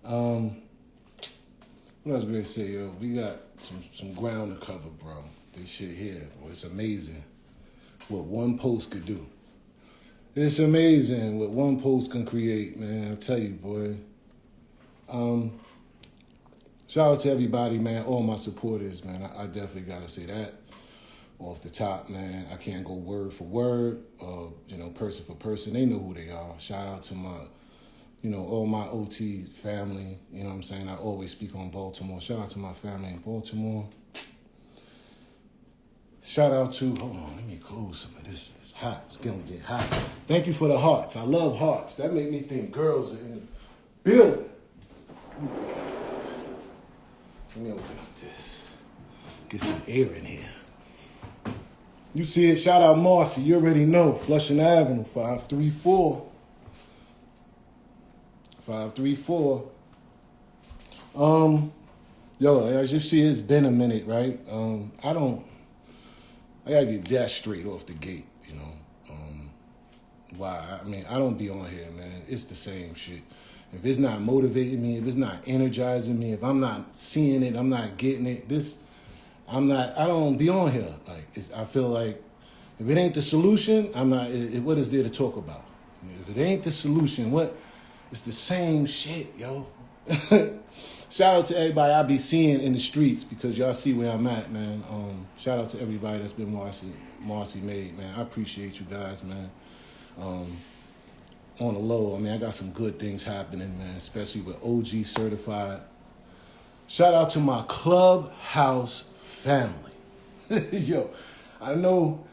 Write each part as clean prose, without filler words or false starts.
What else was I gonna say, yo? We got some ground to cover, bro. This shit here, boy, it's amazing what one post could do. It's amazing what one post can create, man. I tell you, boy. Shout out to everybody, man. All my supporters, man. I definitely gotta say that off the top, man. I can't go word for word, person for person. They know who they are. Shout out to my, all my OT family. You know what I'm saying? I always speak on Baltimore. Shout out to my family in Baltimore. Shout out to, hold on, let me close some of this. It's hot. It's gonna get hot. Thank you for the hearts. I love hearts. That made me think girls are in the building. Let me open up this. Get some air in here. You see it. Shout out Marcy. You already know. Flushing Avenue, 534. 534. As you see, it's been a minute, right? I gotta get that straight off the gate, why? I mean, I don't be on here, man. It's the same shit. If it's not motivating me, if it's not energizing me, if I'm not seeing it, I'm not getting it, I don't be on here. I feel like if it ain't the solution, what is there to talk about? If it ain't the solution, it's the same shit, yo. Shout out to everybody I be seeing in the streets because y'all see where I'm at, man. Shout out to everybody that's been Marcy made, man. I appreciate you guys, man. On the low, I got some good things happening, man, especially with OG certified. Shout out to my Clubhouse family. Yo, I know.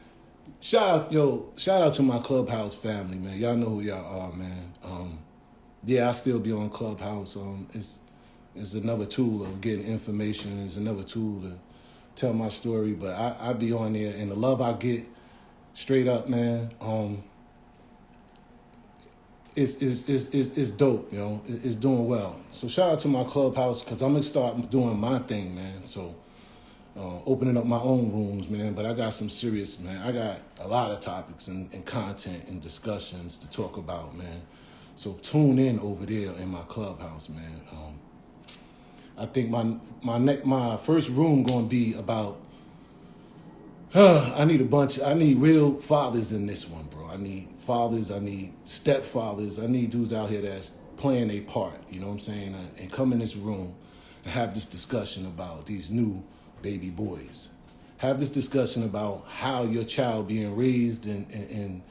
Shout out to my Clubhouse family, man. Y'all know who y'all are, man. I still be on Clubhouse. It's another tool of getting information. It's another tool to tell my story. But I be on there, and the love I get, straight up, man. It's dope, It's doing well. So shout out to my Clubhouse because I'm gonna start doing my thing, man. So opening up my own rooms, man. But I got some serious, man. I got a lot of topics and content and discussions to talk about, man. So tune in over there in my Clubhouse, man. I think my first room gonna be about. I need real fathers in this one, bro. I need fathers, I need stepfathers, I need dudes out here that's playing a part, you know what I'm saying? And come in this room and have this discussion about these new baby boys. Have this discussion about how your child being raised and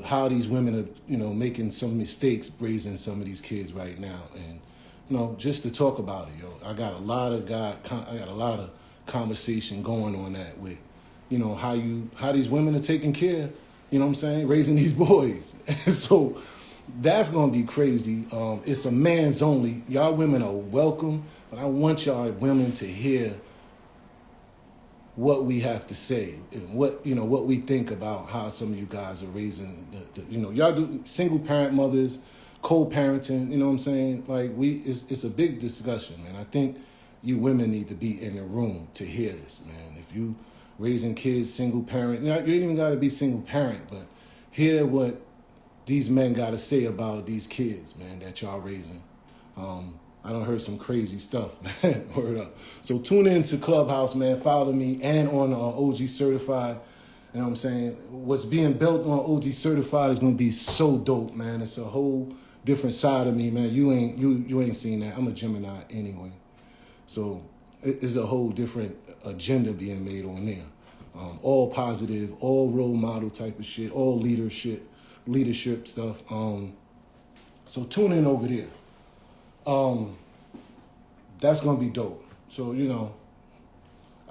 how these women are, making some mistakes raising some of these kids right now. And, just to talk about it, I got a lot of conversation going on that with, how these women are taking care, raising these boys. So that's going to be crazy. It's a man's only. Y'all women are welcome, but I want y'all women to hear what we have to say and what we think about how some of you guys are raising y'all do single parent mothers, co-parenting, you know what I'm saying? It's a big discussion, man. I think you women need to be in the room to hear this, man. If you raising kids, single parent, you ain't even got to be single parent, but hear what these men got to say about these kids, man, that y'all raising. I done heard some crazy stuff, man. Word up. So tune in to Clubhouse, man. Follow me and on OG Certified. You know what I'm saying? What's being built on OG Certified is going to be so dope, man. It's a whole different side of me, man. You ain't seen that. I'm a Gemini anyway. So it's a whole different agenda being made on there. All positive, all role model type of shit, all leadership stuff. So tune in over there. That's gonna be dope. So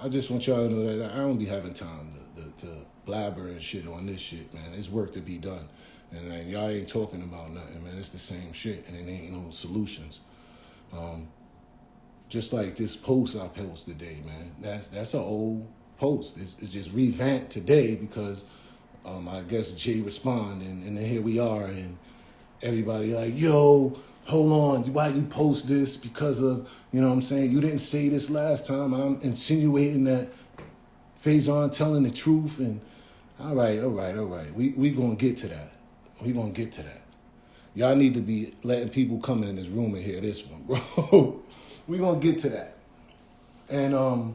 I just want y'all to know that I don't be having time to blabber and shit on this shit, man. There's work to be done, and y'all ain't talking about nothing, man. It's the same shit, and it ain't no solutions. Just like this post I posted today, man. That's an old post. It's just revamped today because I guess Jay responded, and then here we are, and everybody like, yo, hold on, why you post this? Because of, you know what I'm saying, you didn't say this last time. I'm insinuating that Fazion telling the truth, and all right. We gonna get to that. We gonna get to that. Y'all need to be letting people come in this room and hear this one, bro. We gonna get to that. And a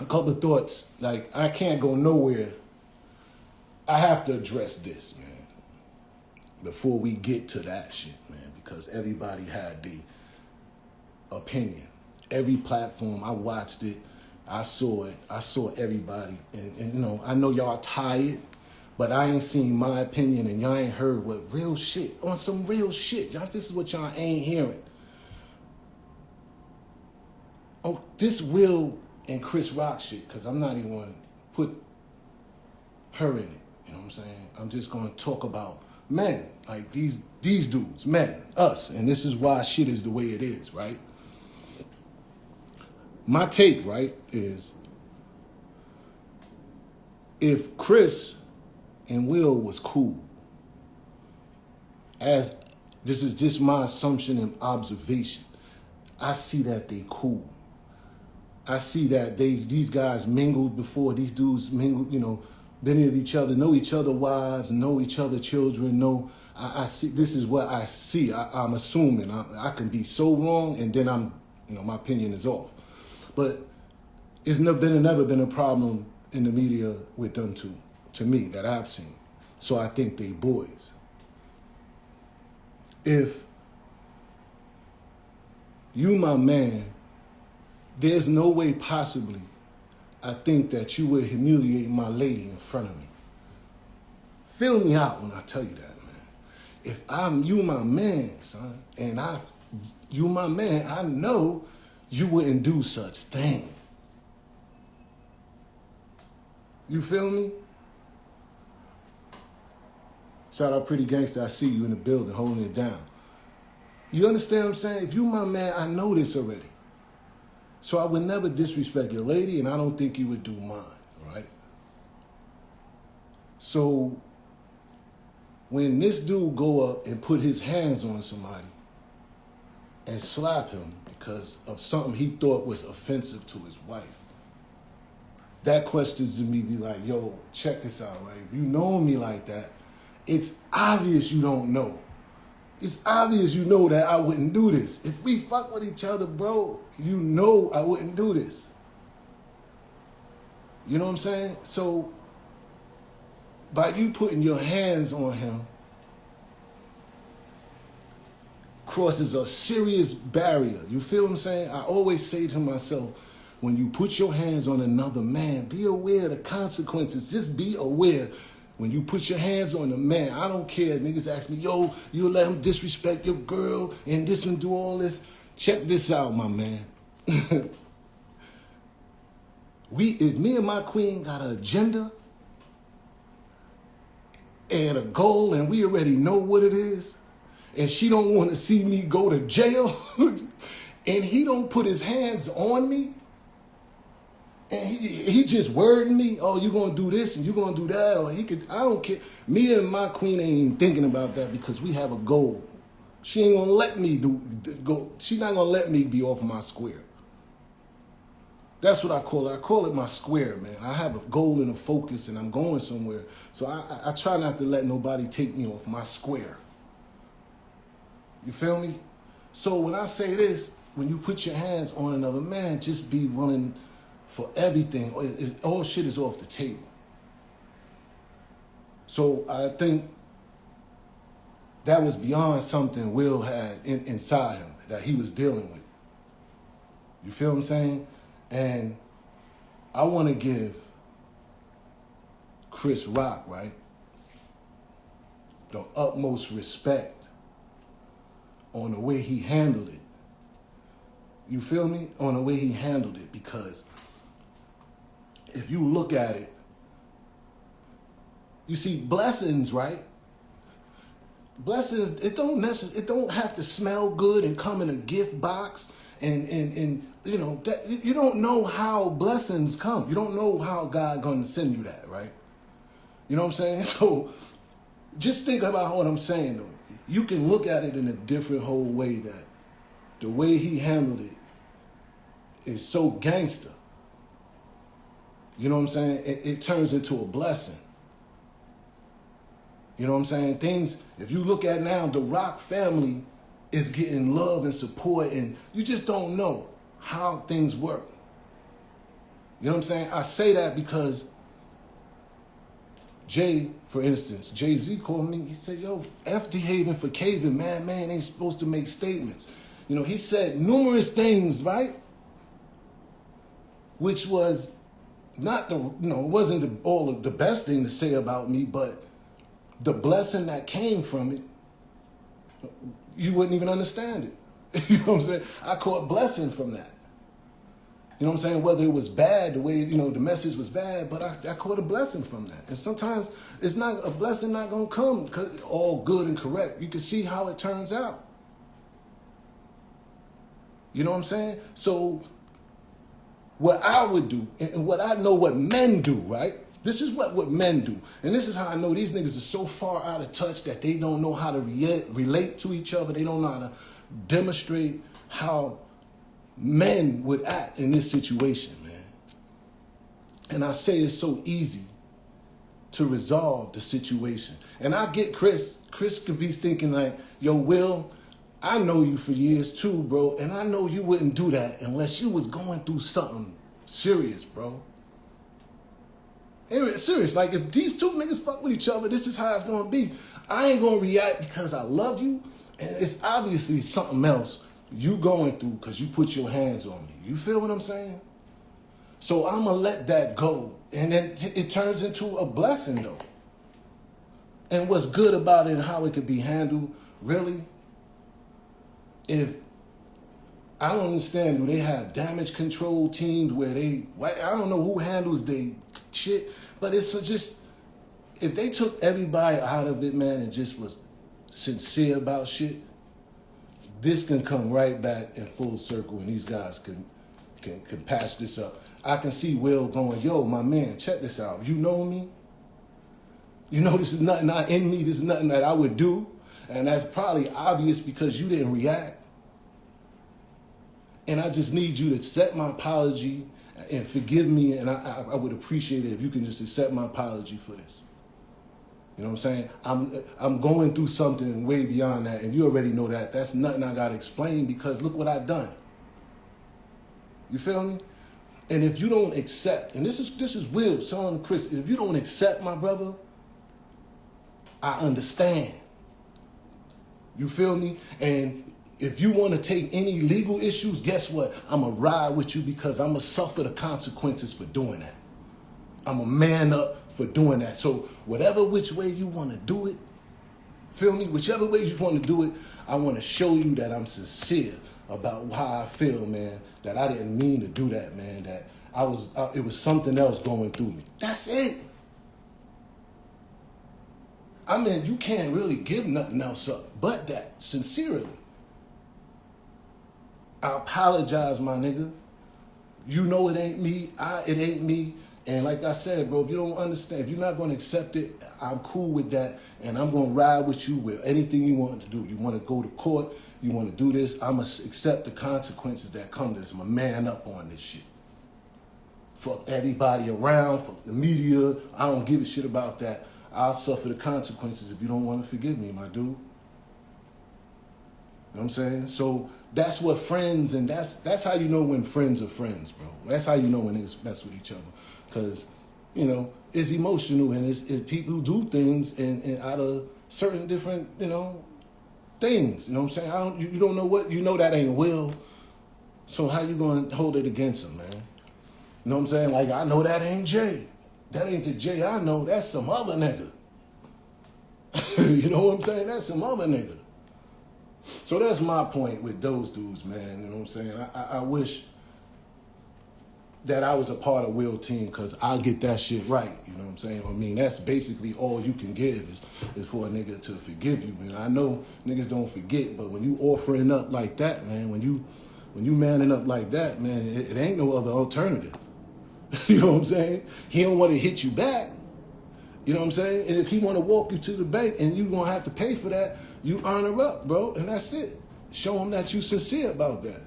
couple of thoughts. Like, I can't go nowhere. I have to address this, man, before we get to that shit, man, because everybody had the opinion. Every platform, I watched it, I saw it, I saw everybody. And you know, I know y'all tired, but I ain't seen my opinion and y'all ain't heard what real shit, on some real shit. Y'all, this is what y'all ain't hearing. Oh, this Will and Chris Rock shit, because I'm not even going to put her in it. You know what I'm saying? I'm just going to talk about men, like these dudes, men, us. And this is why shit is the way it is, right? My take, right, is if Chris and Will was cool, as this is just my assumption and observation, I see that they cool. I see that these guys mingled before. These dudes mingled, you know, been with each other, know each other wives, know each other children, know. I see, this is what I see. I'm assuming. I can be so wrong, and then my opinion is off. But it's never been a problem in the media with them two, to me, that I've seen. So I think they boys. If you, my man, there's no way possibly I think that you would humiliate my lady in front of me. Feel me out when I tell you that, man. If I'm you, my man, son, and you, my man, I know you wouldn't do such thing. You feel me? Shout out Pretty Gangster, I see you in the building holding it down. You understand what I'm saying? If you my man, I know this already. So I would never disrespect your lady, and I don't think you would do mine, right? So when this dude go up and put his hands on somebody and slap him because of something he thought was offensive to his wife, that questions to me be like, yo, check this out, right? If you know me like that, it's obvious you don't know. It's obvious you know that I wouldn't do this. If we fuck with each other, bro, you know I wouldn't do this. You know what I'm saying? So, by you putting your hands on him crosses a serious barrier. You feel what I'm saying? I always say to myself, when you put your hands on another man, be aware of the consequences. Just be aware. When you put your hands on a man, I don't care. Niggas ask me, yo, you let him disrespect your girl and this and do all this. Check this out, my man. If me and my queen got an agenda and a goal and we already know what it is, and she don't want to see me go to jail, and he don't put his hands on me, and he just wording me, oh, you gonna do this and you gonna do that, or I don't care. Me and my queen ain't even thinking about that because we have a goal. She ain't gonna let me go. She not gonna let me be off my square. That's what I call it. I call it my square, man. I have a goal and a focus, and I'm going somewhere. So I try not to let nobody take me off my square. You feel me? So when I say this, when you put your hands on another man, just be willing for everything. All shit is off the table. So I think that was beyond something Will had inside him that he was dealing with. You feel what I'm saying? And I want to give Chris Rock, right, the utmost respect on the way he handled it. You feel me? On the way he handled it, because if you look at it, you see blessings, right? Blessings, it don't have to smell good and come in a gift box and you know that you don't know how blessings come. You don't know how God gonna send you that, right? You know what I'm saying? So just think about what I'm saying though. You can look at it in a different whole way, that the way he handled it is so gangster. You know what I'm saying? It turns into a blessing. You know what I'm saying? Things, if you look at now, the Rock family is getting love and support, and you just don't know how things work. You know what I'm saying? I say that because Jay, for instance, Jay-Z called me. He said, yo, F Dehaven for caving. Man ain't supposed to make statements. You know, he said numerous things, right? Which was not the, you know, it wasn't all of the best thing to say about me, but the blessing that came from it, you wouldn't even understand it. You know what I'm saying? I caught blessing from that. You know what I'm saying? Whether it was bad, the way, you know, the message was bad, but I caught a blessing from that. And sometimes it's not, a blessing not going to come because all good and correct. You can see how it turns out. You know what I'm saying? So what I would do, and what I know what men do, right? This is what men do. And this is how I know these niggas are so far out of touch that they don't know how to relate to each other. They don't know how to demonstrate how men would act in this situation, man. And I say it's so easy to resolve the situation. And I get Chris. Chris could be thinking like, yo, Will, I know you for years too, bro. And I know you wouldn't do that unless you was going through something serious, bro. Serious. Like, if these two niggas fuck with each other, this is how it's going to be. I ain't going to react because I love you. And it's obviously something else you going through because you put your hands on me. You feel what I'm saying? So I'm going to let that go. And then it turns into a blessing, though. And what's good about it and how it could be handled, really, if I don't understand, do they have damage control teams where I don't know who handles they shit, but it's just, if they took everybody out of it, man, and just was sincere about shit, this can come right back in full circle, and these guys can patch this up. I can see Will going, yo, my man, check this out. You know me? You know this is nothing not in me. This is nothing that I would do. And that's probably obvious because you didn't react. And I just need you to accept my apology and forgive me. And I would appreciate it if you can just accept my apology for this. You know what I'm saying? I'm going through something way beyond that, and you already know that. That's nothing I got to explain because look what I've done. You feel me? And if you don't accept, and this is Will, son, Chris, if you don't accept my brother, I understand. You feel me? And if you want to take any legal issues, guess what? I'm going to ride with you because I'm going to suffer the consequences for doing that. I'm a man up for doing that. So whatever which way you want to do it, feel me? Whichever way you want to do it, I want to show you that I'm sincere about how I feel, man. That I didn't mean to do that, man. That it was something else going through me. That's it. I mean, you can't really give nothing else up but that, sincerely. I apologize, my nigga. You know it ain't me. It ain't me. And like I said, bro, if you don't understand, if you're not going to accept it, I'm cool with that. And I'm going to ride with you with anything you want to do. You want to go to court, you want to do this, I'm going to accept the consequences that come to this. I'm a man up on this shit. Fuck everybody around, fuck the media. I don't give a shit about that. I'll suffer the consequences if you don't want to forgive me, my dude. You know what I'm saying? So that's what friends, and that's how you know when friends are friends, bro. That's how you know when niggas mess with each other. Because, you know, it's emotional, and it's people who do things and out of certain different, you know, things. You know what I'm saying? You don't know what, you know that ain't Will. So how you going to hold it against him, man? You know what I'm saying? Like, I know that ain't Jay. That ain't the Jay I know. That's some other nigga. You know what I'm saying? That's some other nigga. So that's my point with those dudes, man. You know what I'm saying? I wish that I was a part of Will's team because I'll get that shit right. You know what I'm saying? I mean, that's basically all you can give is for a nigga to forgive you. And I know niggas don't forget, but when you offering up like that, man, when you manning up like that, man, it ain't no other alternative. You know what I'm saying? He don't want to hit you back. You know what I'm saying? And if he want to walk you to the bank and you going to have to pay for that, you earn her up, bro. And that's it. Show him that you sincere about that.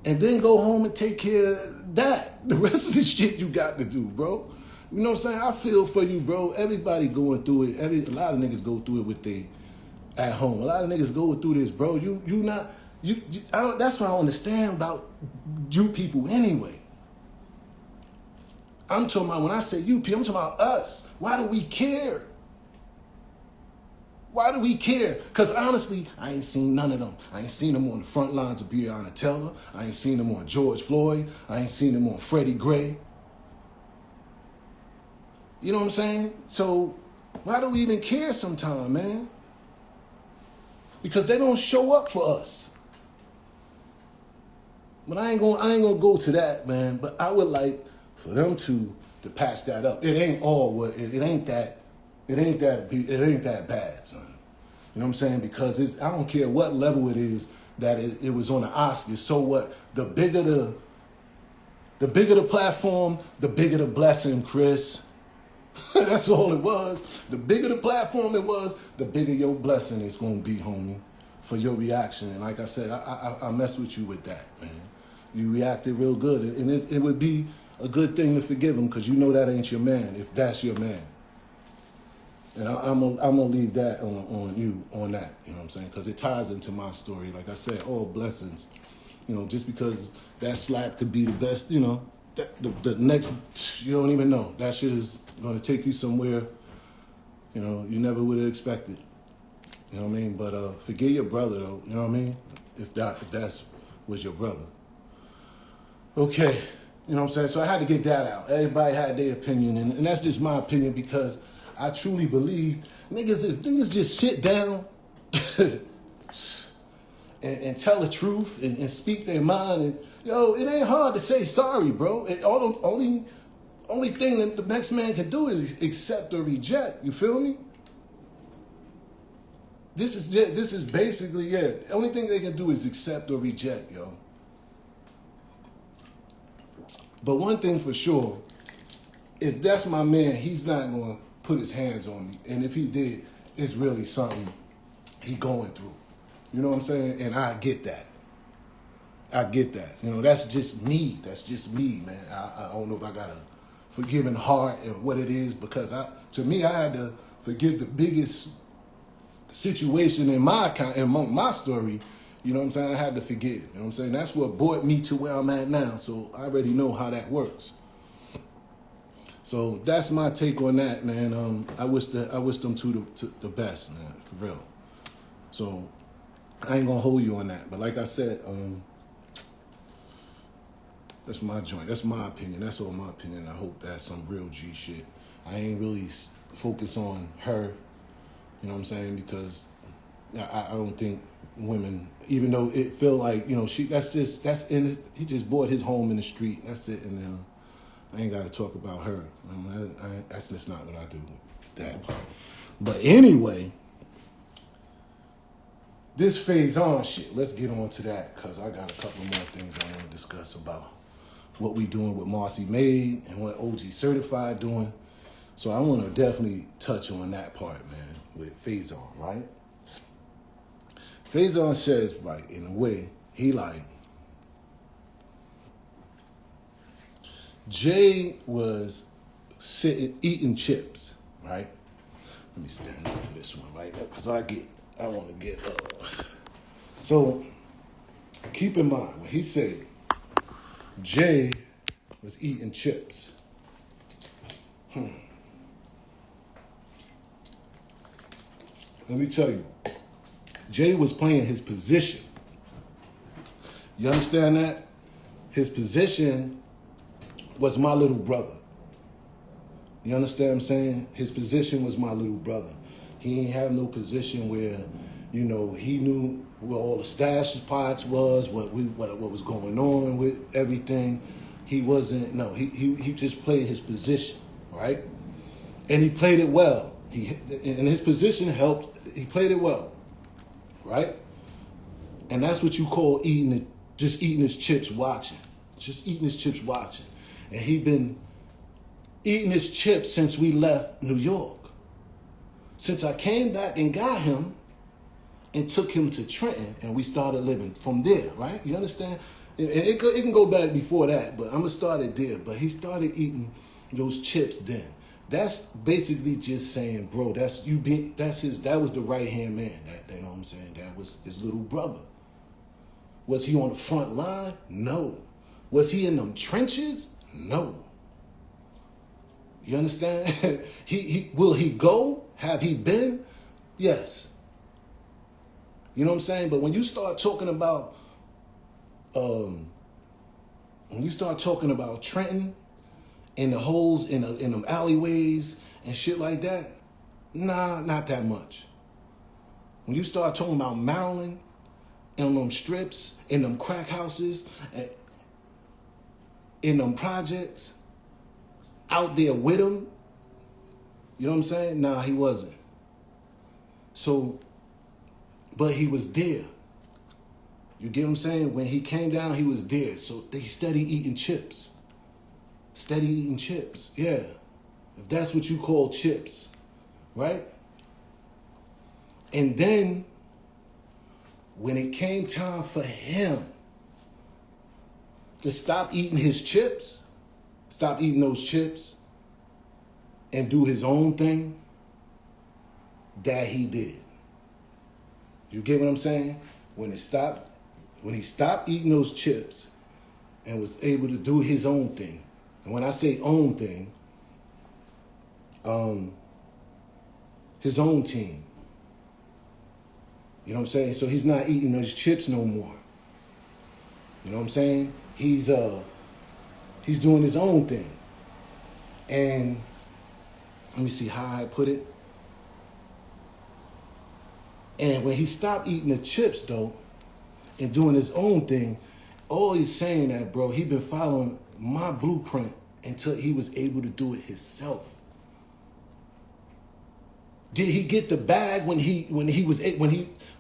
And then go home and take care of that. The rest of the shit you got to do, bro. You know what I'm saying? I feel for you, bro. Everybody going through it. A lot of niggas go through it with they at home. A lot of niggas go through this, bro. That's what I don't understand about you people anyway. I'm talking about, when I say you people, I'm talking about us. Why do we care? Why do we care? Because honestly, I ain't seen none of them. I ain't seen them on the front lines of Breonna Taylor. I ain't seen them on George Floyd. I ain't seen them on Freddie Gray. You know what I'm saying? So why do we even care sometime, man? Because they don't show up for us. But I ain't gonna go to that, man. But I would like for them to patch that up. It ain't all what it ain't that bad, son. You know what I'm saying? Because I don't care what level it is that it was on the Oscars. So what? The bigger the platform, the bigger the blessing, Chris. That's all it was. The bigger the platform it was, the bigger your blessing is gonna be, homie, for your reaction. And like I said, I messed with you with that, man. You reacted real good, and it would be a good thing to forgive him, because you know that ain't your man, if that's your man. And I'm gonna leave that on you on that, you know what I'm saying? Because it ties into my story. Like I said, all blessings. You know, just because that slap could be the best, you know, the next, you don't even know. That shit is gonna take you somewhere, you know, you never would have expected. You know what I mean? But forgive your brother though, you know what I mean? If that's was your brother. Okay, you know what I'm saying? So I had to get that out. Everybody had their opinion, and that's just my opinion, because I truly believe if niggas just sit down and tell the truth and speak their mind, and it ain't hard to say sorry, bro. Only thing that the next man can do is accept or reject. You feel me? This is basically it. The only thing they can do is accept or reject, yo. But one thing for sure, if that's my man, he's not going to put his hands on me. And if he did, it's really something he going through. You know what I'm saying? And I get that. You know, that's just me. Man. I don't know if I got a forgiving heart and what it is, because to me, I had to forgive the biggest situation in my story. You know what I'm saying? I had to forgive. You know what I'm saying? That's what brought me to where I'm at now. So I already know how that works. So that's my take on that, man. I wish them to the best, man, for real. So I ain't gonna hold you on that. But like I said, that's my joint. That's my opinion. That's all my opinion. I hope that's some real G shit. I ain't really focus on her. You know what I'm saying? Because I don't think women, even though it feel like, you know, he just bought his home in the street. That's it. And I ain't got to talk about her. That's just not what I do with that part. But anyway, this Fazion shit, let's get on to that, because I got a couple more things I want to discuss about what we doing with Marcy Made and what OG Certified doing. So I want to definitely touch on that part, man, with Fazion, right? Fazion says, right, in a way, he like, Jay was sitting eating chips, right? Let me stand up for this one, right? Because I want to get. So keep in mind when he said Jay was eating chips. Let me tell you, Jay was playing his position. You understand that? His position was my little brother. You understand what I'm saying? His position was my little brother. He ain't have no position where, you know, he knew where all the stash spots was, what was going on with everything. He wasn't, no, he just played his position, right? And he played it well. And his position helped, he played it well, right? And that's what you call just eating his chips watching. Just eating his chips watching. And he been eating his chips since we left New York. Since I came back and got him and took him to Trenton, and we started living from there, right? You understand? And it can go back before that, but I'm going to start it there. But he started eating those chips then. That's basically just saying, bro, that was the right hand man. That, you know what I'm saying? That was his little brother. Was he on the front line? No. Was he in them trenches? No. You understand? Will he go? Have he been? Yes. You know what I'm saying? But when you start talking about Trenton and the holes in them alleyways and shit like that, nah, not that much. When you start talking about Maryland and them strips, in them crack houses, and in them projects, out there with him, you know what I'm saying? Nah, he wasn't. So, but he was there. You get what I'm saying? When he came down, he was there. So they steady eating chips. Steady eating chips, yeah. If that's what you call chips, right? And then, when it came time for him to stop eating his chips, stop eating those chips, and do his own thing, that he did. You get what I'm saying? When he stopped eating those chips and was able to do his own thing. And when I say own thing, his own team. You know what I'm saying? So he's not eating those chips no more. You know what I'm saying? He's doing his own thing. And let me see how I put it. And when he stopped eating the chips though, and doing his own thing, all he's saying that, bro, he been following my blueprint until he was able to do it himself. Did he get the bag when he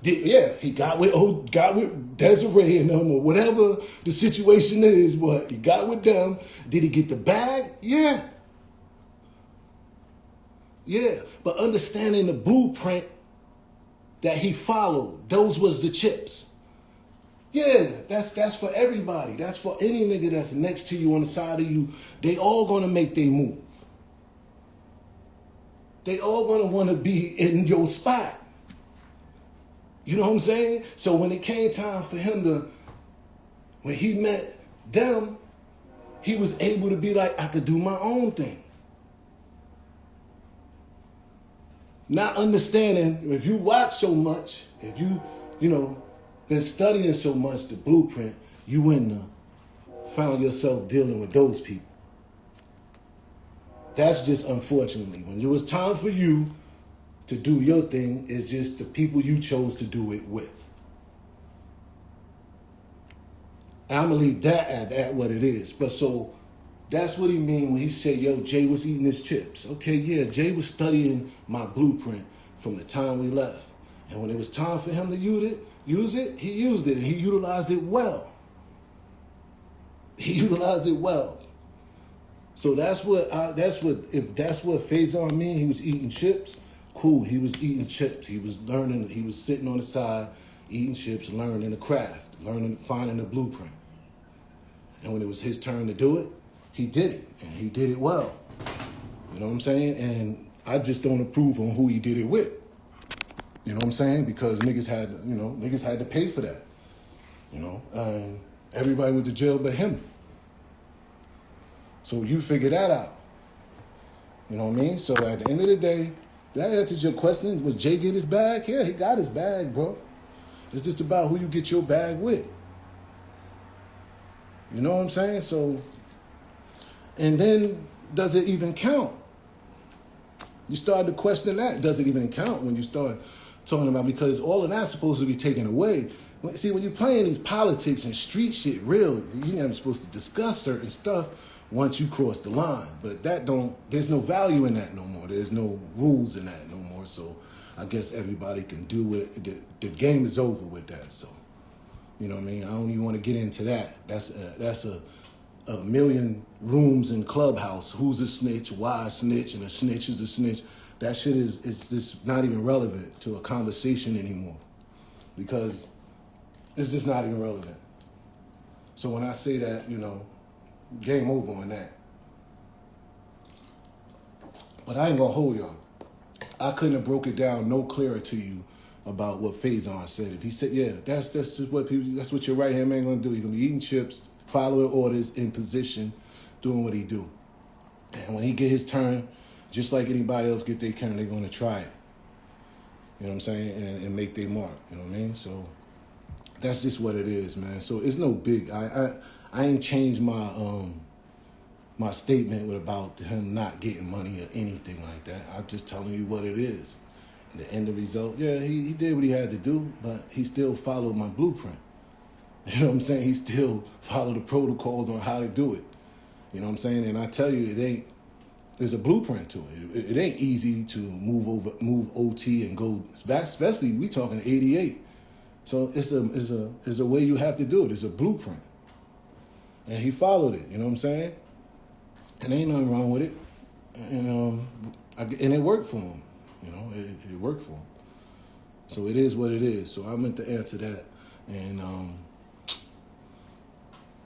did? Yeah, he got with Desiree and them, or whatever the situation is. What he got with them? Did he get the bag? Yeah. Yeah, but understanding the blueprint that he followed, those was the chips. Yeah, that's for everybody. That's for any nigga that's next to you, on the side of you. They all gonna make their move. They all gonna wanna be in your spot. You know what I'm saying? So when it came time for him when he met them, he was able to be like, I could do my own thing. Not understanding, if you watch so much, if you been studying so much the blueprint, you wouldn't have found yourself dealing with those people. That's just unfortunately. When it was time for you to do your thing, it's just the people you chose to do it with. And I'm going to leave that at what it is. But so that's what he mean when he said, yo, Jay was eating his chips. Okay, yeah, Jay was studying my blueprint from the time we left. And when it was time for him to use it, he used it, and he utilized it well. He utilized it well. So if that's what Fazion mean, he was eating chips, cool, he was eating chips. He was learning, he was sitting on the side, eating chips, learning the craft, finding the blueprint. And when it was his turn to do it, he did it, and he did it well. You know what I'm saying? And I just don't approve on who he did it with. You know what I'm saying? Because niggas had to pay for that. And everybody went to jail but him. So you figure that out. You know what I mean? So at the end of the day, that answers your question. Was Jay get his bag? Yeah, he got his bag, bro. It's just about who you get your bag with. You know what I'm saying? So, and then does it even count? You start to question that. Does it even count when you start talking about, because all of that's supposed to be taken away. See, when you're playing these politics and street shit real, you're not supposed to discuss certain stuff once you cross the line. But there's no value in that no more. There's no rules in that no more. So I guess everybody can do it. The game is over with that. So, you know what I mean? I don't even want to get into that. That's a million rooms in Clubhouse. Who's a snitch? Why a snitch? And a snitch is a snitch. That shit is just not even relevant to a conversation anymore, because it's just not even relevant. So when I say that, game over on that. But I ain't gonna hold y'all. I couldn't have broke it down no clearer to you about what Fazion said. If he said, yeah, that's just what people, that's what your right hand man gonna do. He's gonna be eating chips, following orders, in position, doing what he do. And when he get his turn, just like anybody else get their turn, they're gonna try it. You know what I'm saying? And make their mark. You know what I mean? So that's just what it is, man. So it's no big. I ain't changed my statement about him not getting money or anything like that. I'm just telling you what it is. And the end result, yeah, he did what he had to do, but he still followed my blueprint. You know what I'm saying? He still followed the protocols on how to do it. You know what I'm saying? And I tell you, there's a blueprint to it. It ain't easy to move OT and go back, especially we talking 88. So it's a way you have to do it. It's a blueprint. And he followed it, you know what I'm saying? And ain't nothing wrong with it. And it worked for him. You know, it worked for him. So it is what it is. So I meant to answer that. And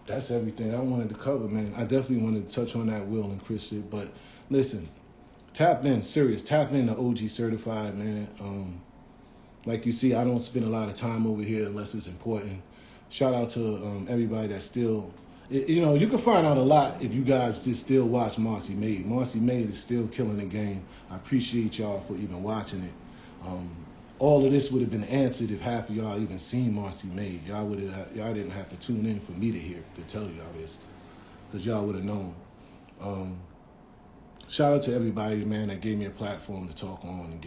that's everything I wanted to cover, man. I definitely wanted to touch on that Will and Chris shit. But listen, tap in, serious. Tap in to OG Certified, man. Like you see, I don't spend a lot of time over here unless it's important. Shout out to everybody that's still... You know, you can find out a lot if you guys just still watch Marcy Made. Marcy Made is still killing the game. I appreciate y'all for even watching it. All of this would have been answered if half of y'all even seen Marcy Made. Y'all didn't have to tune in for me to tell y'all this, because y'all would have known. Shout out to everybody, man, that gave me a platform to talk on and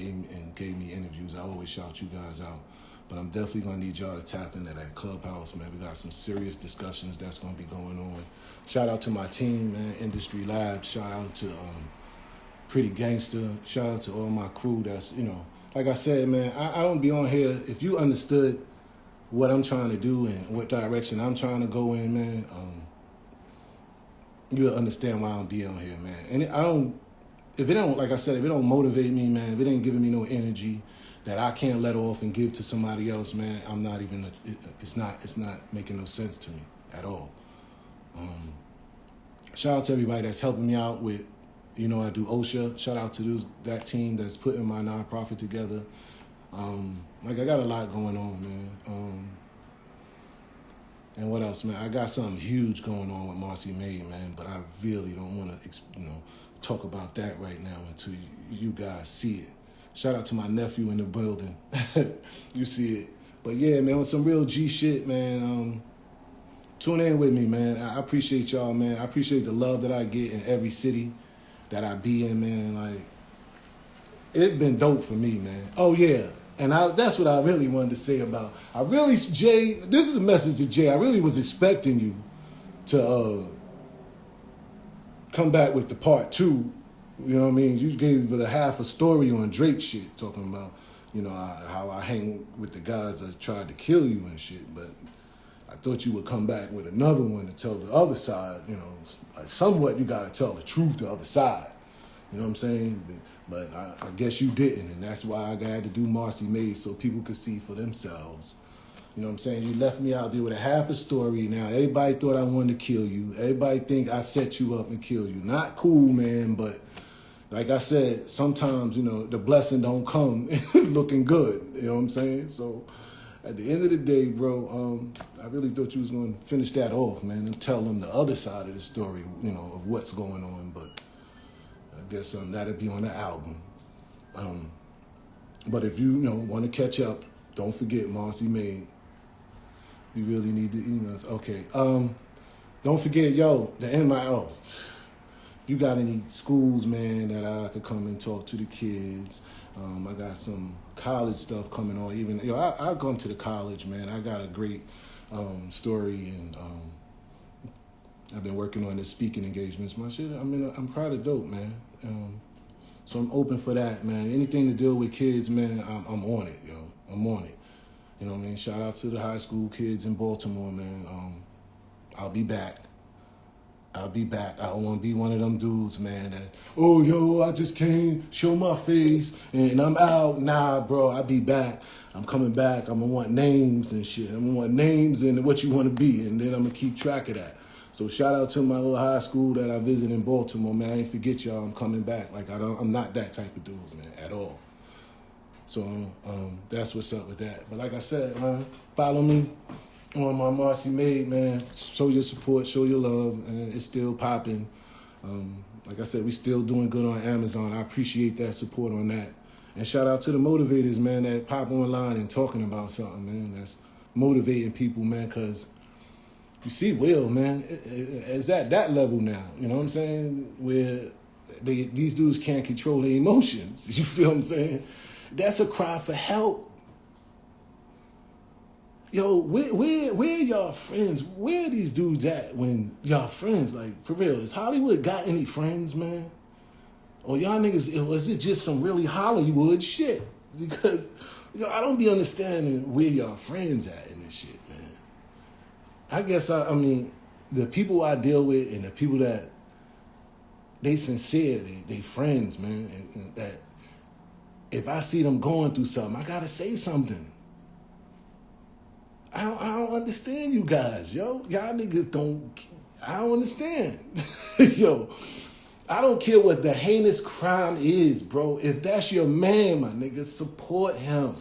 gave me interviews. I always shout you guys out. But I'm definitely going to need y'all to tap into that Clubhouse, man. We got some serious discussions that's going to be going on. Shout out to my team, man, Industry Labs. Shout out to Pretty Gangster. Shout out to all my crew that's, you know, like I said, man, I don't be on here. If you understood what I'm trying to do and what direction I'm trying to go in, man, you'll understand why I'm be on here, man. And if it don't motivate me, man, if it ain't giving me no energy that I can't let off and give to somebody else, man, I'm not even, it's not making no sense to me at all. Shout out to everybody that's helping me out with, you know, I do OSHA. Shout out to that team that's putting my nonprofit together. Like, I got a lot going on, man. And what else, man? I got something huge going on with Marcy Made, man, but I really don't want to, talk about that right now until you guys see it. Shout out to my nephew in the building. You see it. But yeah, man, on some real G shit, man, tune in with me, man. I appreciate y'all, man. I appreciate the love that I get in every city that I be in, man. Like, it's been dope for me, man. Oh, yeah. And that's what I really wanted to say about. Jay, this is a message to Jay. I really was expecting you to come back with the part 2. You know what I mean? You gave a half a story on Drake shit, talking about, you know, how I hang with the guys that tried to kill you and shit. But I thought you would come back with another one to tell the other side, you know. Somewhat you got to tell the truth, the other side. You know what I'm saying? But I guess you didn't, and that's why I had to do Marcy Made so people could see for themselves. You know what I'm saying? You left me out there with a half a story. Now, everybody thought I wanted to kill you. Everybody think I set you up and killed you. Not cool, man, but... like I said, sometimes, you know, the blessing don't come looking good. You know what I'm saying? So at the end of the day, bro, I really thought you was going to finish that off, man, and tell them the other side of the story, you know, of what's going on. But I guess that'll be on the album. But if you know, want to catch up, don't forget Marcy Made. You really need to, you know, okay. Don't forget, the NYO. You got any schools, man, that I could come and talk to the kids? I got some college stuff coming on. Even I'll come to the college, man. I got a great story, and I've been working on this speaking engagements. My shit, I'm proud of dope, man. So I'm open for that, man. Anything to deal with kids, man, I'm on it, yo. I'm on it. You know what I mean? Shout out to the high school kids in Baltimore, man. I'll be back. I don't want to be one of them dudes, man, that, I just came, show my face, and I'm out. Nah, bro, I'll be back. I'm coming back. I'm going to want names and shit. I'm going to want names and what you want to be, and then I'm going to keep track of that. So shout out to my little high school that I visited in Baltimore, man. I ain't forget y'all. I'm coming back. Like I'm not that type of dude, man, at all. So that's what's up with that. But like I said, man, follow me on my Marcy Made, man. Show your support, show your love, and it's still popping. Like I said, we still doing good on Amazon. I appreciate that support on that. And shout out to the motivators, man, that pop online and talking about something, man. That's motivating people, man, because you see Will, man, it's at that level now. You know what I'm saying? Where these dudes can't control their emotions. You feel what I'm saying? That's a cry for help. Yo, where y'all friends? Where are these dudes at when y'all friends? Like, for real, has Hollywood got any friends, man? Or y'all niggas, was it just some really Hollywood shit? Because, yo, I don't be understanding where y'all friends at in this shit, man. I guess, I mean, the people I deal with and the people that, they sincere, they friends, man. And that if I see them going through something, I gotta say something. I don't understand you guys, yo. Y'all niggas I don't understand. Yo, I don't care what the heinous crime is, bro. If that's your man, my nigga, support him.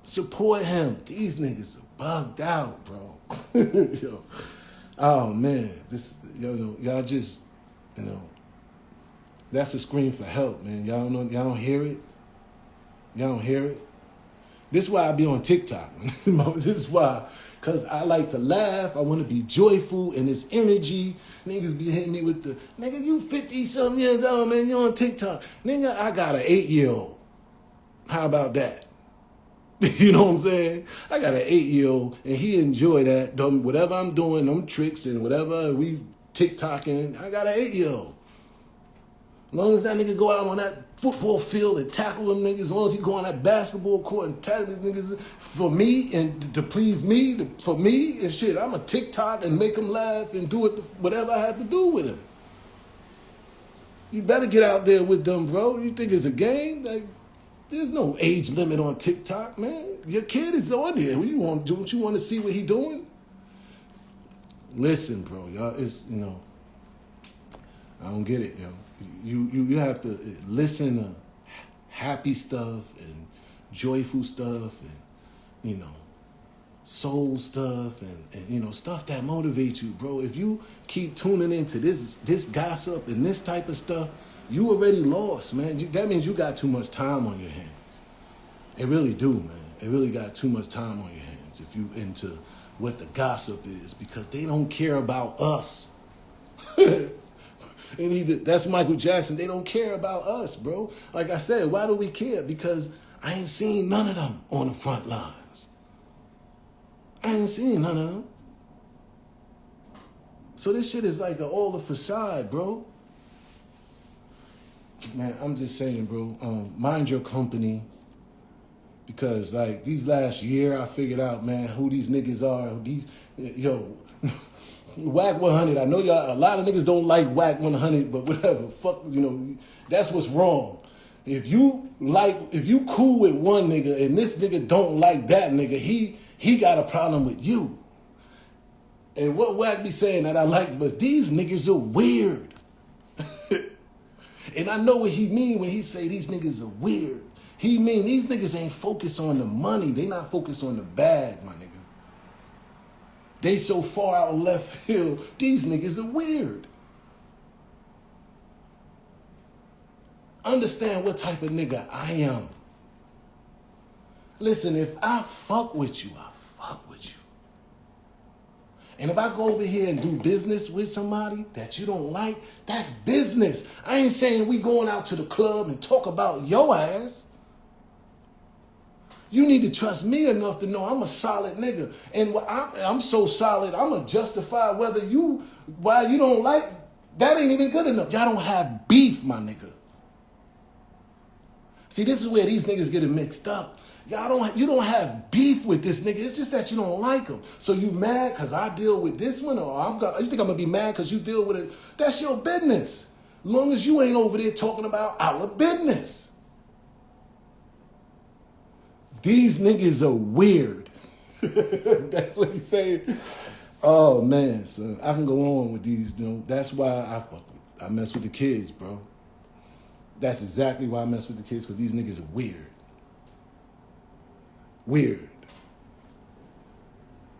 Support him. These niggas are bugged out, bro. Yo. Oh, man. Y'all just, that's a scream for help, man. Y'all don't hear it? Y'all don't hear it? This is why I be on TikTok. This is why. Because I like to laugh. I want to be joyful and this energy. Niggas be hitting me with the, nigga, you 50-something years old, man. You on TikTok. Nigga, I got an 8-year-old. How about that? You know what I'm saying? I got an 8-year-old, and he enjoy that. Whatever I'm doing, them tricks and whatever we TikToking, I got an 8-year-old. As long as that nigga go out on that football field and tackle them niggas, as long as he go on that basketball court and tackle these niggas for me and to please me, for me and shit, I'm a TikTok and make him laugh and do whatever I have to do with him. You better get out there with them, bro. You think it's a game? Like, there's no age limit on TikTok, man. Your kid is on there. What you want to do? What you want to see what he doing? Listen, bro, y'all, it's, I don't get it, yo. You have to listen to happy stuff and joyful stuff and, soul stuff and stuff that motivates you, bro. If you keep tuning into this gossip and this type of stuff, you already lost, man. That means you got too much time on your hands. It really do, man. It really got too much time on your hands if you into what the gossip is, because they don't care about us. That's Michael Jackson. They don't care about us, bro. Like I said, why do we care? Because I ain't seen none of them on the front lines. I ain't seen none of them. So this shit is like all a facade, bro. Man, I'm just saying, bro, mind your company. Because, like, these last year, I figured out, man, who these niggas are. Whack 100. I know y'all, a lot of niggas don't like Whack 100, but whatever. Fuck, that's what's wrong. If you cool with one nigga and this nigga don't like that nigga, he got a problem with you. And what Whack be saying that I like, but these niggas are weird. And I know what he mean when he say these niggas are weird. He mean these niggas ain't focused on the money. They not focused on the bag, my nigga. They so far out left field, these niggas are weird. Understand what type of nigga I am. Listen, if I fuck with you, I fuck with you. And if I go over here and do business with somebody that you don't like, that's business. I ain't saying we going out to the club and talk about your ass. You need to trust me enough to know I'm a solid nigga. And I'm so solid, I'm going to justify why you don't like, that ain't even good enough. Y'all don't have beef, my nigga. See, this is where these niggas get it mixed up. You don't have beef with this nigga. It's just that you don't like him. So you mad because I deal with this one, or you think I'm going to be mad because you deal with it? That's your business. As long as you ain't over there talking about our business. These niggas are weird. That's what he's saying. Oh man, son, I can go on with these. You know, that's why I mess with the kids, bro. That's exactly why I mess with the kids, because these niggas are weird. Weird.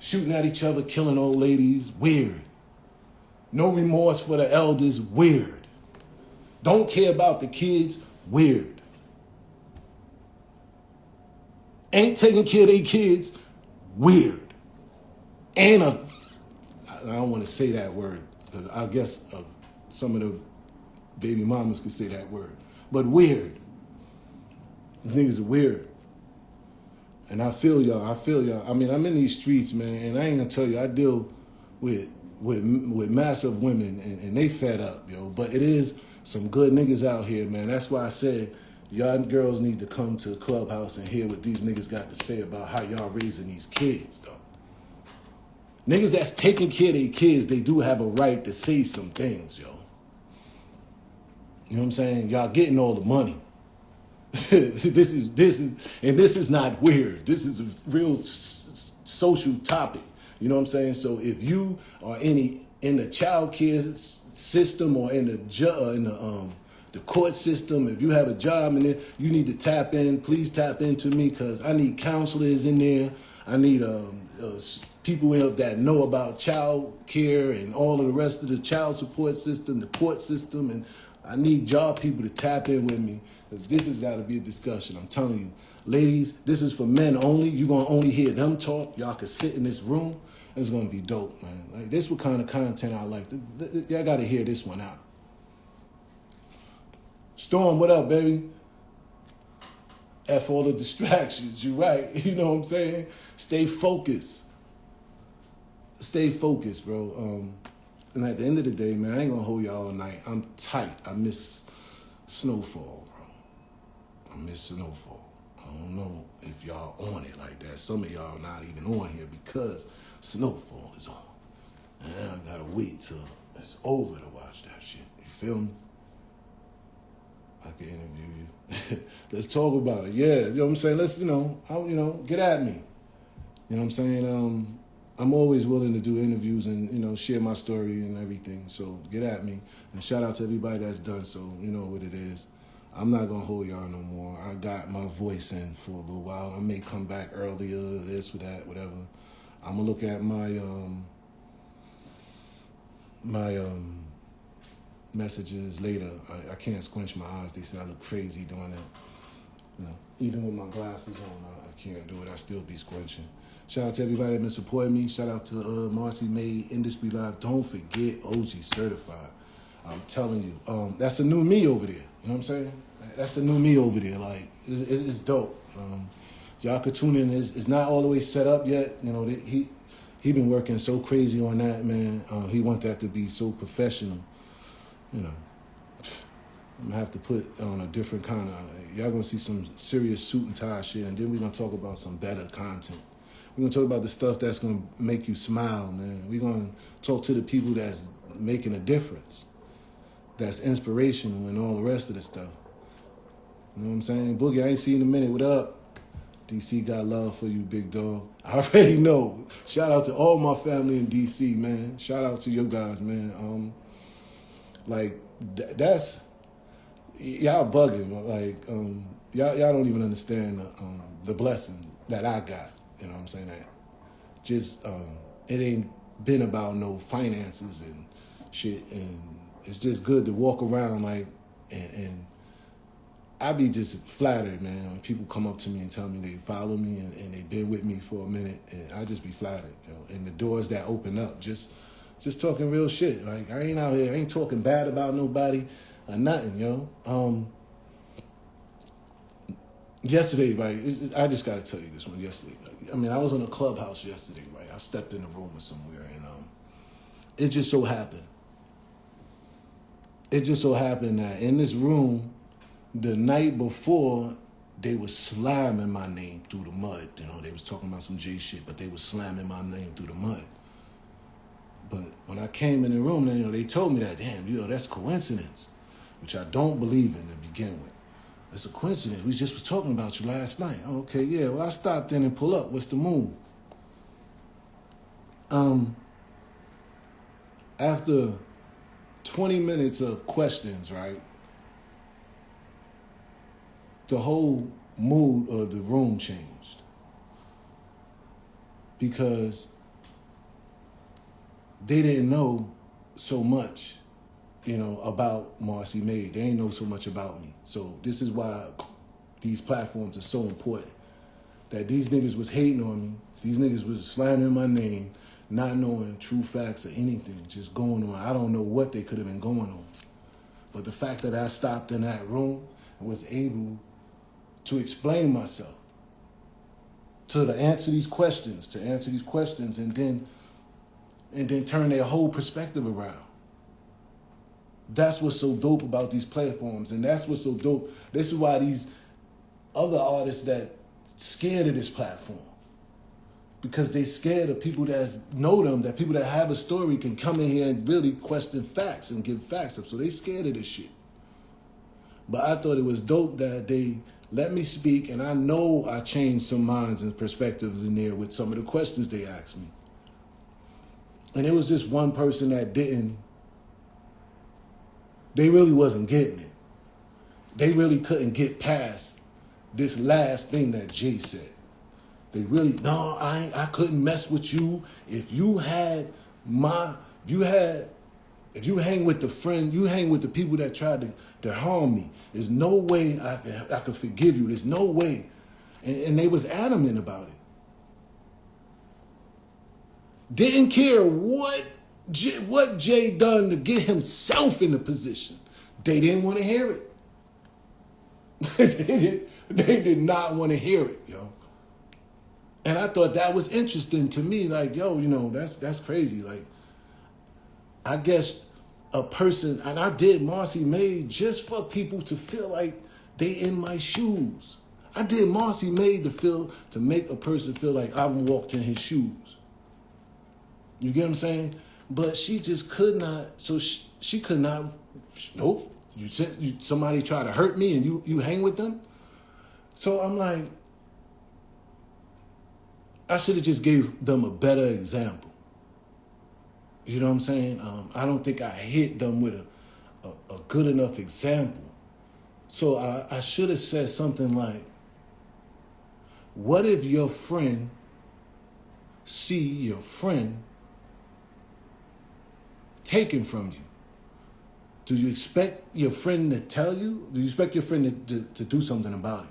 Shooting at each other, killing old ladies, weird. No remorse for the elders, weird. Don't care about the kids, weird. Ain't taking care of their kids, weird. And I don't want to say that word, because I guess some of the baby mamas could say that word. But weird. These niggas are weird. And I feel y'all. I mean, I'm in these streets, man, and I ain't gonna tell you, I deal with massive women, and they fed up, yo. But it is some good niggas out here, man. That's why I said y'all girls need to come to Clubhouse and hear what these niggas got to say about how y'all raising these kids, though. Niggas that's taking care of their kids, they do have a right to say some things, yo. You know what I'm saying? Y'all getting all the money. This is not weird. This is a real social topic. You know what I'm saying? So if you are in the child care system or in the court system, if you have a job in there, you need to tap in. Please tap into me, because I need counselors in there. I need people that know about child care and all of the rest of the child support system, the court system, and I need y'all people to tap in with me, because this has got to be a discussion. I'm telling you, ladies, this is for men only. You're going to only hear them talk. Y'all can sit in this room. It's going to be dope, man. Like, this what kind of content I like. Y'all got to hear this one out. Storm, what up, baby? F all the distractions. You right. You know what I'm saying? Stay focused. Stay focused, bro. And at the end of the day, man, I ain't gonna hold y'all all night. I'm tight. I miss snowfall, bro. I miss snowfall. I don't know if y'all on it like that. Some of y'all not even on here because snowfall is on. And I gotta wait till it's over to watch that shit. You feel me? I can interview you. Let's talk about it. Yeah, you know what I'm saying? Let's, get at me. You know what I'm saying? I'm always willing to do interviews and, share my story and everything. So get at me. And shout out to everybody that's done so. You know what it is. I'm not going to hold y'all no more. I got my voice in for a little while. I may come back earlier, this or that, whatever. I'm going to look at my messages later. I can't squinch my eyes. They say I look crazy doing that. Even with my glasses on, I can't do it. I still be squinching. Shout out to everybody that been supporting me. Shout out to Marcy Made Industry Live. Don't forget OG Certified. I'm telling you, that's a new me over there. You know what I'm saying? That's a new me over there. Like, it's dope. Y'all could tune in. It's not all the way set up yet. He been working so crazy on that, man. He want that to be so professional. I'm gonna have to put on a different kind of. Y'all gonna see some serious suit and tie shit, and then we're gonna talk about some better content. We're gonna talk about the stuff that's gonna make you smile, man. We're gonna talk to the people that's making a difference, that's inspirational, and all the rest of the stuff. You know what I'm saying? Boogie, I ain't seen you in a minute. What up? DC got love for you, big dog. I already know. Shout out to all my family in DC, man. Shout out to you guys, man. That's y'all bugging. Like, y'all don't even understand the blessing that I got. You know what I'm saying? That just it ain't been about no finances and shit, and it's just good to walk around like and I be just flattered, man, when people come up to me and tell me they follow me and they've been with me for a minute, and I just be flattered, and the doors that open up, just talking real shit. Like, I ain't out here, I ain't talking bad about nobody or nothing, Yesterday, right, I just got to tell you this one. Yesterday, I was on a Clubhouse yesterday, right? I stepped in a room or somewhere, and it just so happened that in this room, the night before, they was slamming my name through the mud. They was talking about some J shit, but they was slamming my name through the mud. But when I came in the room, they told me that, damn, that's coincidence, which I don't believe in to begin with. It's a coincidence. We just was talking about you last night. Okay, yeah. Well, I stopped in and pull up. What's the moon? After 20 minutes of questions, right, the whole mood of the room changed. Because they didn't know so much, about Marcy Maid. They ain't know so much about me. So this is why these platforms are so important. That these niggas was hating on me. These niggas was slandering my name, not knowing true facts or anything, just going on. I don't know what they could have been going on. But the fact that I stopped in that room and was able to explain myself, to answer these questions, and then turn their whole perspective around. That's what's so dope about these platforms, and that's what's so dope. This is why these other artists that scared of this platform, because they scared of people that know them, that people that have a story can come in here and really question facts and give facts up. So they scared of this shit. But I thought it was dope that they let me speak, and I know I changed some minds and perspectives in there with some of the questions they asked me. And it was just one person that they really wasn't getting it. They really couldn't get past this last thing that Jay said. They really, no, I couldn't mess with you. If you hang with the friend, you hang with the people that tried to harm me, there's no way I could forgive you. There's no way. And they was adamant about it. Didn't care what Jay done to get himself in the position. They didn't want to hear it. They did not want to hear it, yo. And I thought that was interesting to me. Like, yo, that's crazy. Like, I guess a person, and I did Marcy Maid just for people to feel like they in my shoes. I did Marcy Maid to make a person feel like I walked in his shoes. You get what I'm saying? But she just could not. So she could not. Nope. Somebody try to hurt me and you hang with them. So I'm like, I should have just gave them a better example. You know what I'm saying? I don't think I hit them with a good enough example. So I should have said something like, what if your friend see your friend taken from you? Do you expect your friend to tell you? Do you expect your friend to do something about it?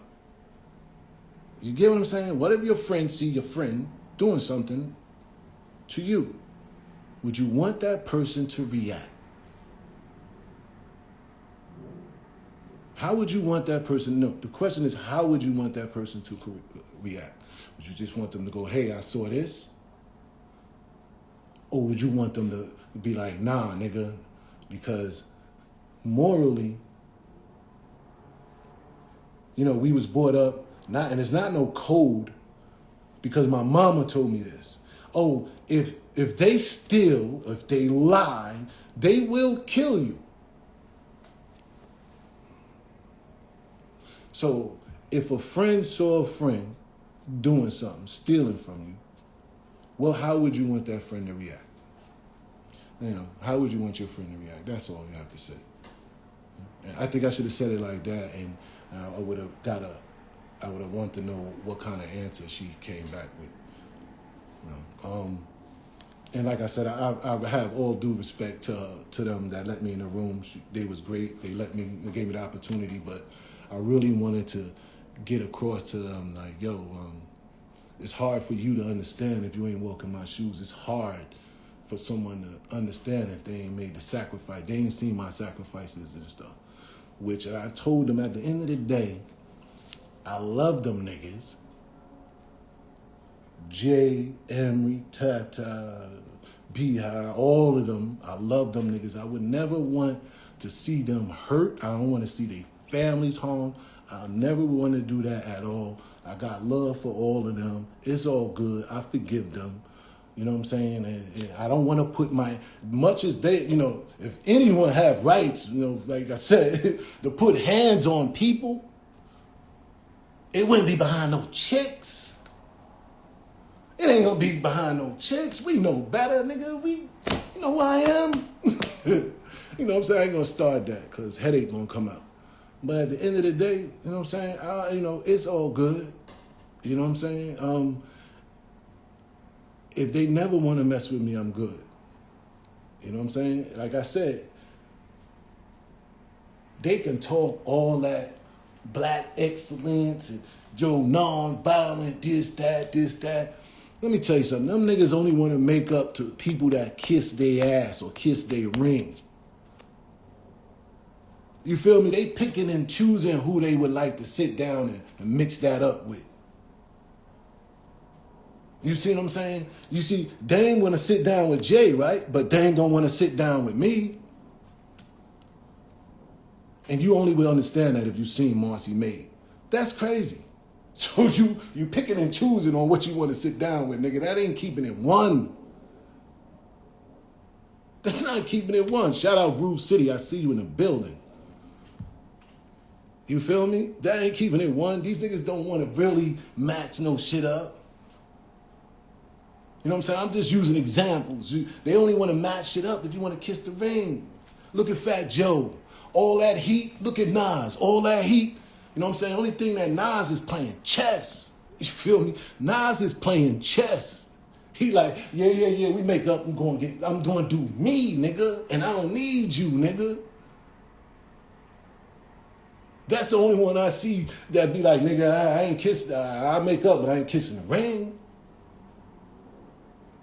You get what I'm saying? What if your friend see your friend doing something to you? Would you want that person to react? How would you want that person? No, the question is, how would you want that person to react? Would you just want them to go, hey, I saw this? Or would you want them to be like, nah, nigga, because morally, we was brought up, and it's not no code, because my mama told me this. Oh, if they steal, if they lie, they will kill you. So if a friend saw a friend doing something, stealing from you, well, how would you want that friend to react? How would you want your friend to react? That's all you have to say. And I think I should have said it like that, and I would have wanted to know what kind of answer she came back with. And like I said, I have all due respect to them that let me in the room. They was great. They gave me the opportunity, but I really wanted to get across to them like, yo, it's hard for you to understand if you ain't walking my shoes. It's hard for someone to understand if they ain't made the sacrifice. They ain't seen my sacrifices and stuff. Which I told them at the end of the day, I love them niggas. Jay, Emery, Tata, Beehive, all of them. I love them niggas. I would never want to see them hurt. I don't want to see their families harmed. I never want to do that at all. I got love for all of them. It's all good. I forgive them. You know what I'm saying? And I don't want to put much as they, if anyone have rights, like I said, to put hands on people, it wouldn't be behind no chicks. It ain't gonna be behind no chicks. We know better, nigga. You know who I am? You know what I'm saying? I ain't gonna start that because headache gonna come out. But at the end of the day, you know what I'm saying? It's all good. You know what I'm saying? If they never want to mess with me, I'm good. You know what I'm saying? Like I said, they can talk all that black excellence and non-violent, this, that. Let me tell you something. Them niggas only want to make up to people that kiss their ass or kiss their ring. You feel me? They picking and choosing who they would like to sit down and mix that up with. You see what I'm saying? You see, Dame want to sit down with Jay, right? But Dame don't want to sit down with me. And you only will understand that if you've seen Marcy made. That's crazy. So you picking and choosing on what you want to sit down with, nigga. That ain't keeping it one. That's not keeping it one. Shout out Groove City. I see you in the building. You feel me? That ain't keeping it one. These niggas don't want to really match no shit up. You know what I'm saying? I'm just using examples. They only want to match shit up if you want to kiss the ring. Look at Fat Joe. All that heat. Look at Nas. All that heat. You know what I'm saying? The only thing that Nas is playing chess. You feel me? Nas is playing chess. He like, yeah, we make up. I'm going to do me, nigga. And I don't need you, nigga. That's the only one I see that be like, nigga, I ain't kissed. I make up, but I ain't kissing the ring.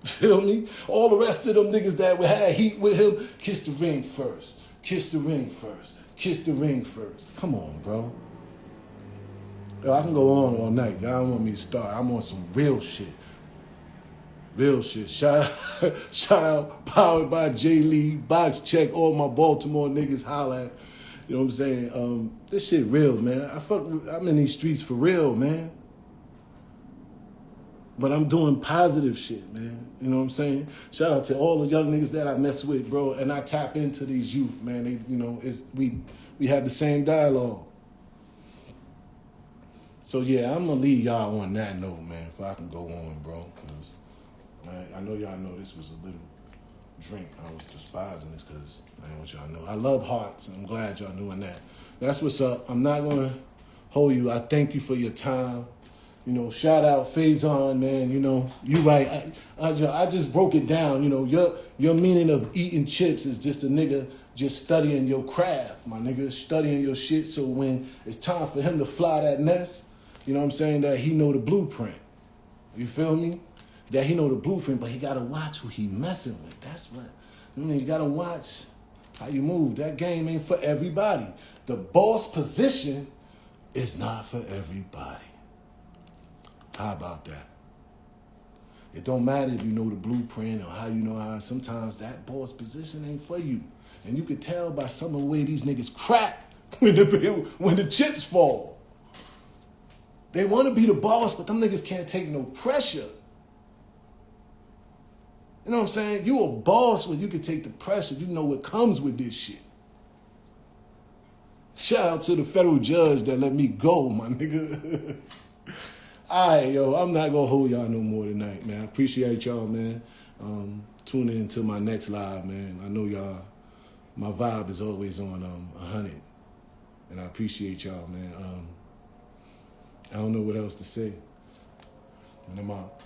Feel me? All the rest of them niggas that had heat with him, kiss the ring first. Kiss the ring first. Kiss the ring first. Come on, bro. Yo, I can go on all night. Y'all don't want me to start. I'm on some real shit. Real shit. Shout out, powered by J Lee, box check, all my Baltimore niggas holla at. You know what I'm saying? This shit real, man. I'm in these streets for real, man. But I'm doing positive shit, man. You know what I'm saying? Shout out to all the young niggas that I mess with, bro. And I tap into these youth, man. They, we have the same dialogue. So yeah, I'm gonna leave y'all on that note, man. If I can go on, bro, because I know y'all know this was a little drink. I was despising this because I want y'all to know I love hearts, and I'm glad y'all doing that. That's what's up. I'm not gonna hold you. I thank you for your time. You know, shout out Fazion, man. You know, you right. I just broke it down. You know, your meaning of eating chips is just a nigga just studying your craft, my nigga, studying your shit. So when it's time for him to fly that nest, you know what I'm saying, that he know the blueprint. You feel me? That he know the blueprint, but he gotta watch who he messing with. That's what. I mean, you gotta watch how you move. That game ain't for everybody. The boss position is not for everybody. How about that? It don't matter if you know the blueprint or how you know how. Sometimes that boss position ain't for you. And you can tell by some of the way these niggas crack when the chips fall. They want to be the boss, but them niggas can't take no pressure. You know what I'm saying? You a boss when you can take the pressure. You know what comes with this shit. Shout out to the federal judge that let me go, my nigga. All right, yo, I'm not going to hold y'all no more tonight, man. I appreciate y'all, man. Tune in to my next live, man. I know y'all, my vibe is always on 100. And I appreciate y'all, man. I don't know what else to say. And I'm out.